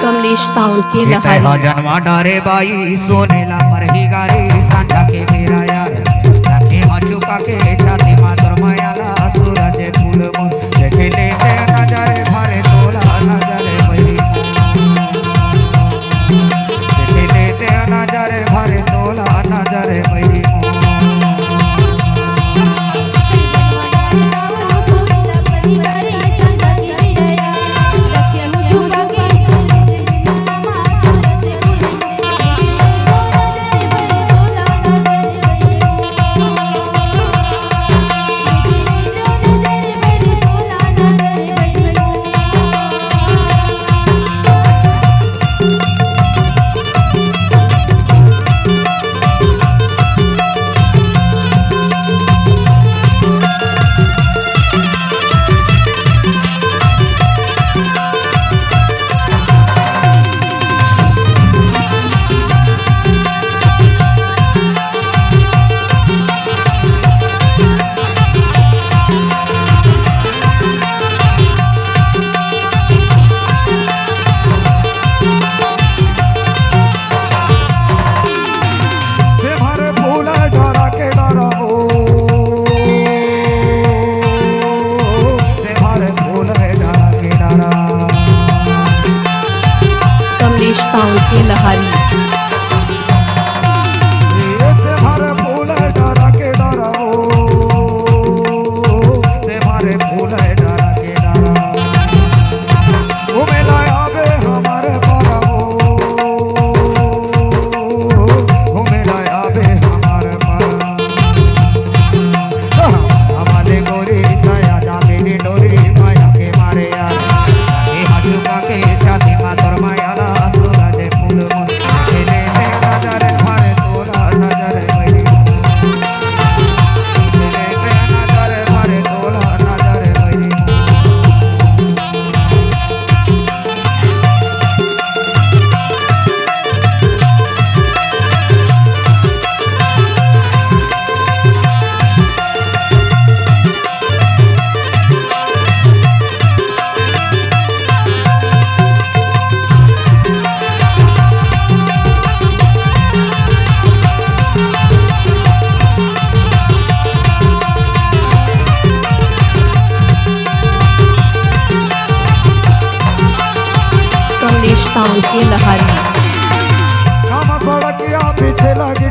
Kamlesh sound के लहारी जन्मा डारे बाई सोनेला पर ही गारी सांझा के मेरा यार जाके मचुका के छाती मातर मायाला सूरज फूल मुन देखे लेते नजरे भरे तोला नजरे बही देखे लेते नजरे भरे तोला नजरे बही साउंड के लहारी कमलेश साउंड के लहारी पीछे लगी